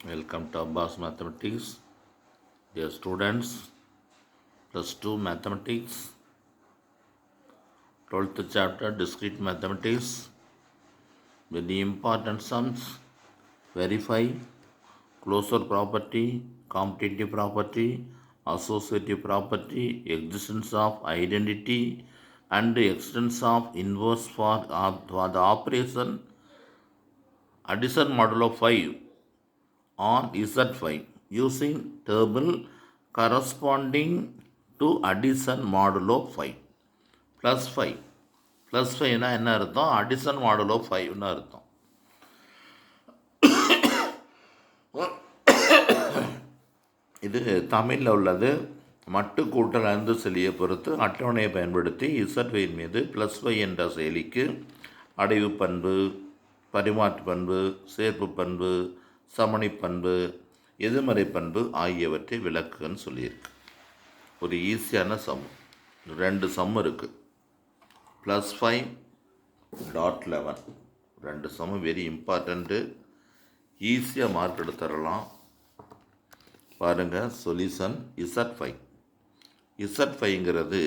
Welcome to Abbas Mathematics. Dear students, plus 2 Mathematics, 12th chapter Discrete Mathematics. Very important sums. Verify, closure property, commutative property, associative property, existence of identity, and existence of inverse for the operation addition modulo 5 on Z5 using table corresponding to addition modulo 5 plus 5 plus 5 னா என்ன அர்த்தம்? addition modulo 5 னு அர்த்தம். இது தமிழில் உள்ளது. மட்டு கூட்டல் அந்து செல்லியை பொறுத்து அட்டவணையை பயன்படுத்தி இசட்வையின் மீது ப்ளஸ் y என்ற செயலிக்கு அடைவு பண்பு, பரிமாற்று பண்பு, சேர்ப்பு பண்பு, சமணி பண்பு, எதிர்மறை பண்பு ஆகியவற்றை விளக்குன்னு சொல்லியிருக்கு. ஒரு ஈஸியான சம், 2 சம் இருக்குது. +5.11 2 சம் வெரி இம்பார்ட்டண்ட்டு. ஈஸியாக மார்க் எடுத்துடலாம். பாருங்கள், சொல்யூஷன் Z5. Z5ங்கிறது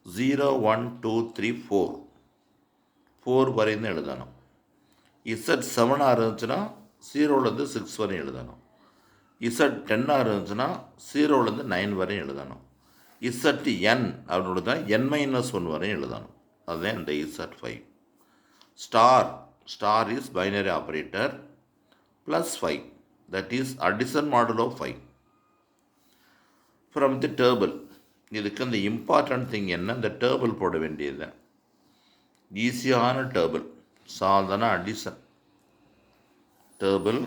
0 1 2 3 4 வரைன்னு எழுதணும். Z7 இருந்துச்சுன்னா 0லேருந்து 6 வரையும் எழுதணும். Z10 இருந்துச்சுன்னா 0லேருந்து 9 வரையும் எழுதணும். Zn அப்படின்னு தான் n-1 வரையும் எழுதணும். அதுதான் இந்த Z5. Star is binary operator +5, that is addition modulo 5 from the table. இதுக்கு இந்த இம்பார்ட்டன்ட் திங் என்ன, இந்த டேபிள் போட வேண்டியது. ஈஸியான டேபிள், சாதாரண அடிஷன் டேபிள்.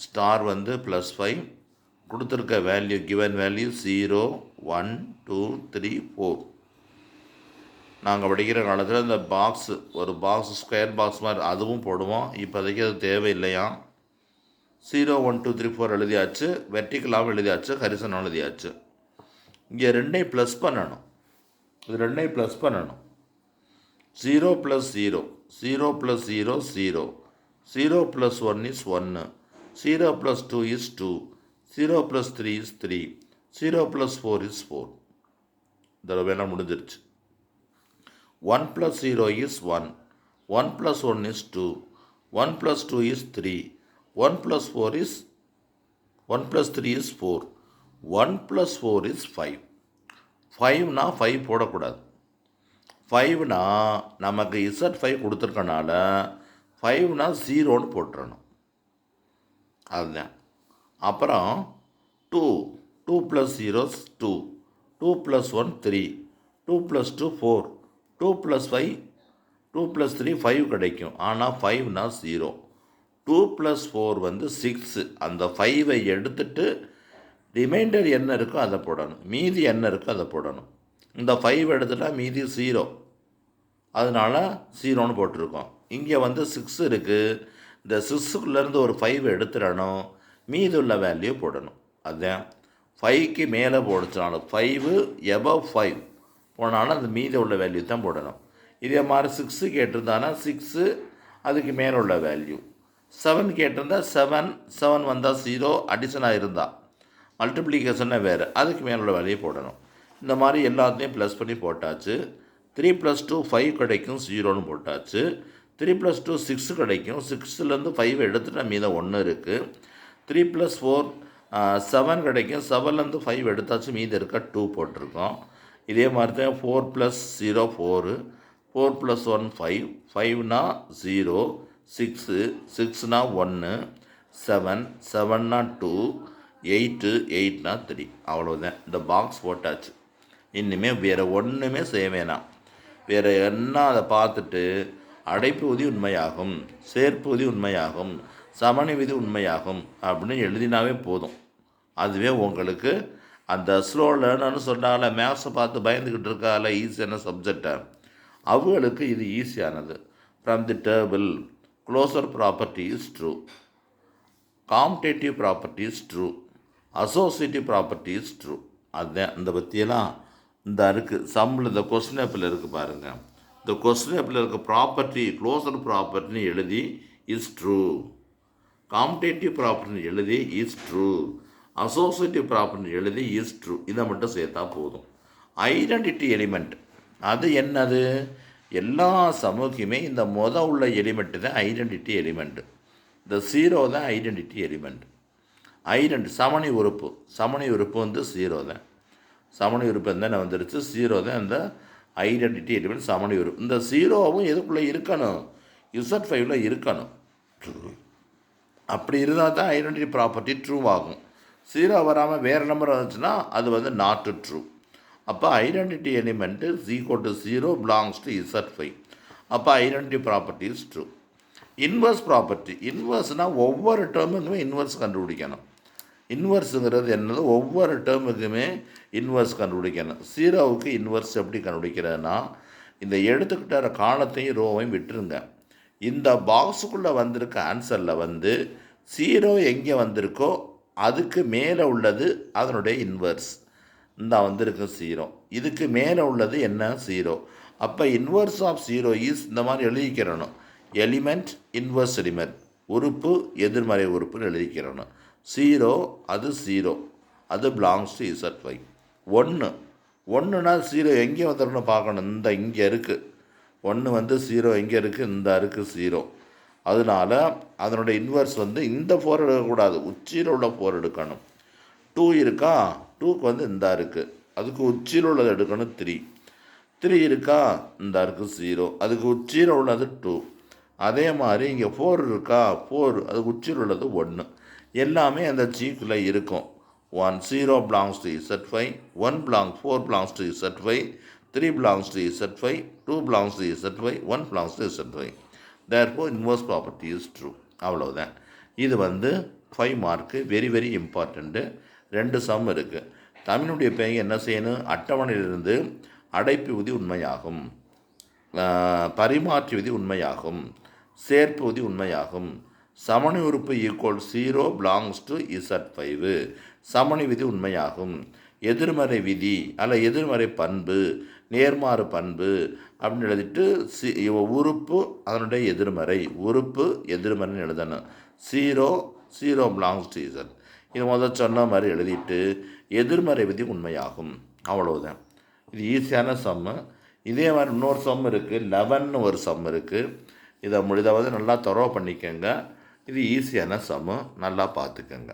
ஸ்டார் வந்து +5, கொடுத்துருக்க வேல்யூ, கிவன் வேல்யூ 0 1 2 3 4. நாங்கள் படிக்கிற காலத்தில் இந்த பாக்ஸு, ஒரு பாக்ஸ், ஸ்கொயர் பாக்ஸ் மாதிரி அதுவும் போடுவோம். இப்போதைக்கு அது தேவையில்லையா. 0 1 2 3 4 எழுதியாச்சு, வெர்டிக்கலாகவும் எழுதியாச்சு, ஹரிசனாகவும் எழுதியாச்சு. இங்கே ரெண்டையும் ப்ளஸ் பண்ணணும். இது ரெண்டையும் ப்ளஸ் பண்ணணும். 0 + 0, 0 + 0 0, 0 + 1 is 1, 0 + 2 is 2, 0 + 3 is 3, 0 + 4 is 4. இதில் வேணால் முடிஞ்சிருச்சு. 1 + 0 is 1, 1 + 1 is 2, 1 + 2 is 3, 1 + 4 is 1 + 3 is 4, 1 + 4 is 5. 5னா 5 போடக்கூடாது. 5னா நமக்கு Z5 கொடுத்துருக்கனால 5னா 0ன்னு போட்டுறணும். அதுதான். அப்புறம் 2 + 0 2, 2 + 1 3, 2 + 2 4, 2 + 5 2 + 3 5 கிடைக்கும். ஆனால் 5னா 0. 2 + 4 வந்து 6. அந்த 5ஐ எடுத்துட்டு ரிமைண்டர் என்ன இருக்கோ அதை போடணும், மீதி என்ன இருக்கோ அதை போடணும். இந்த 5 எடுத்துட்டால் மீதி 0, அதனால 0ன்னு போட்டிருக்கோம். இங்கே வந்து 6 இருக்குது. இந்த 6க்குள்ளேருந்து ஒரு 5 எடுத்துடணும், மீதி உள்ள வேல்யூ போடணும். அதுதான் 5க்கு மேலே போடுச்சுனாலும் 5 above 5 போனாலும் அந்த மீதி உள்ள வேல்யூ தான் போடணும். இதே மாதிரி 6 கேட்டிருந்தானா 6 அதுக்கு மேலே உள்ள வேல்யூ. 7 கேட்டிருந்தால் 7 வந்தால் 0, அடிஷனாக இருந்தால் மல்டிப்ளிகேஷனை வேறு, அதுக்கு மேலே உள்ள வேல்யூ போடணும். இந்த மாதிரி எல்லாத்தையும் ப்ளஸ் பண்ணி போட்டாச்சு. 3 + 2 5 கிடைக்கும், 0ன்னு போட்டாச்சு. 3 + 2 6 கிடைக்கும், 6லேருந்து 5 எடுத்துகிட்டு மீதம் 1 இருக்குது. 3 + 4 7 கிடைக்கும், 7லேருந்து 5 எடுத்தாச்சு, மீதி இருக்க 2 போட்டிருக்கோம். இதே மாதிரி தான் 4 + 0 4, 4 + 1 5, 5னா 0, 6, 6னா 1, 7, 7னா 2, 8, 8னா 3. அவ்வளோதான். இந்த பாக்ஸ் போட்டாச்சு. இனிமேல் வேறு ஒன்றுமே செய்ய வேணாம். வேறு என்ன, அதை பார்த்துட்டு அடைப்பு விதி உண்மையாகும், சேர்ப்பு விதி உண்மையாகும், சமணி விதி உண்மையாகும் அப்படின்னு எழுதினாவே போதும். அதுவே உங்களுக்கு அந்த ஸ்லோ லேர்னர்னு சொன்னால, மேக்ஸை பார்த்து பயந்துக்கிட்டு இருக்கால, ஈஸியான சப்ஜெக்டை, அவங்களுக்கு இது ஈஸியானது. From the table closure property is true, commutative property is true, associative property is true. அதுதான் இந்த பற்றியெல்லாம் இந்த இருக்குது. சம்மில் இந்த கொஸ்டின் பேப்பரில் இருக்குது பாருங்கள். இந்த கொஸ்டின் பேப்பரில் இருக்க ப்ராப்பர்ட்டி, க்ளோசர் ப்ராப்பர்ட்டின்னு எழுதி இஸ் ட்ரூ, காம்படேட்டிவ் ப்ராப்பர்ட்டி எழுதி இஸ் ட்ரூ, அசோசியேட்டிவ் ப்ராப்பர்ட்டி எழுதி இஸ் ட்ரூ, இதை மட்டும் சேர்த்தா போதும். ஐடென்டிட்டி எலிமெண்ட் அது என்னது? எல்லா சமூகமே இந்த உள்ள எலிமெண்ட்டு தான் ஐடென்டிட்டி எலிமெண்ட்டு. இந்த 0 தான் ஐடென்டிட்டி எலிமெண்ட். சமணி உறுப்பு வந்து 0 தான். சமணி உறுப்பு என்ன வந்துருச்சு? 0 தான் இந்த ஐடென்டிட்டி எலிமெண்ட் சமணி உறுப்பு. இந்த 0வும் எதுக்குள்ளே இருக்கணும்? Z5ல இருக்கணும். அப்படி இருந்தால் தான் ஐடென்டிட்டி ப்ராப்பர்ட்டி ட்ரூ ஆகும். 0 வராமல் வேறு நம்பர் வந்துச்சுன்னா அது வந்து நாட் ட்ரூ. அப்போ identity element =0 belongs to Z5. அப்போ identity property is true. Inverse property, இன்வர்ஸ்னால் ஒவ்வொரு டேர்முக்குமே இன்வர்ஸ் கண்டுபிடிக்கணும். இன்வர்ஸுங்கிறது என்னது? ஒவ்வொரு டேர்முக்குமே இன்வர்ஸ் கண்டுபிடிக்கணும். 0வுக்கு இன்வர்ஸ் எப்படி கண்டுபிடிக்கிறதுனா, இந்த எடுத்துக்கிட்ட காலத்தையும் ரோவையும் விட்டுருங்க. இந்த பாக்ஸுக்குள்ளே வந்திருக்க ஆன்சரில் வந்து 0 எங்கே வந்திருக்கோ அதுக்கு மேலே உள்ளது அதனுடைய இன்வர்ஸ். இந்த வந்திருக்கு 0, இதுக்கு மேலே உள்ளது என்ன? 0. அப்போ இன்வர்ஸ் ஆஃப் 0 இஸ் இந்த மாதிரி எழுதிக்கிறணும். எலிமெண்ட் இன்வர்ஸ் எலிமெண்ட், உறுப்பு எதிர்மறை உறுப்புன்னு எழுதிக்கிறணும். 0 அது 0, அது பிலாங்ஸ் டு Z5. 1னா 0 எங்கே வந்துடணும் பார்க்கணும். இந்த இங்கே இருக்குது 1 வந்து 0 எங்கே இருக்குது? இந்த இருக்குது 0. அதனால அதனுடைய இன்வர்ஸ் வந்து இந்த 4 எடுக்கக்கூடாது, உச்சியில் உள்ள 4 எடுக்கணும். 2 இருக்கா? 2க்கு வந்து இந்த இருக்குது, அதுக்கு உச்சியில் உள்ளது எடுக்கணும். 3 இருக்கா? இந்த இருக்குது 0, அதுக்கு உச்சியில் உள்ளது 2. அதே மாதிரி இங்கே 4 இருக்கா? 4, அதுக்கு உச்சியில் உள்ளது 1. எல்லாமே அந்த ஜிக்குள்ளே இருக்கும். 0 belongs to Z5, 4 belongs to Z5, 3 belongs to Z5, 2 belongs to Z5, 1 belongs to Z5. Therefore inverse property is true. அவ்வளோதான். இது வந்து 5 mark, very very important. 2 sum இருக்குது. தமிழுடைய பெயர் என்ன செய்யணும்? அட்டவணையிலிருந்து அடைப்பு விதி உண்மையாகும், பரிமாற்று விதி உண்மையாகும், சேர்ப்பு விதி உண்மையாகும், சமணி உறுப்பு =0 பிலாங்ஸ் டு Z5, சமணி விதி உண்மையாகும், எதிர்மறை விதி அல்ல எதிர்மறை பண்பு, நேர்மாறு பண்பு அப்படின்னு எழுதிட்டு உறுப்பு அதனுடைய எதிர்மறை, உறுப்பு எதிர்மறைன்னு எழுதணும். 0 பிலாங்ஸ் டு Z. இது முதல் சொன்ன மாதிரி எழுதிட்டு எதிர்மறை விதி உண்மையாகும். அவ்வளவுதான். இது ஈஸியான சம்மு. இதே மாதிரி இன்னொரு சம் இருக்குது, 11 ஒரு சம் இருக்குது. இதை முடிதாவது நல்லா தொரவு பண்ணிக்கோங்க. இது ஈஸியான சம்மு, நல்லா பார்த்துக்கோங்க.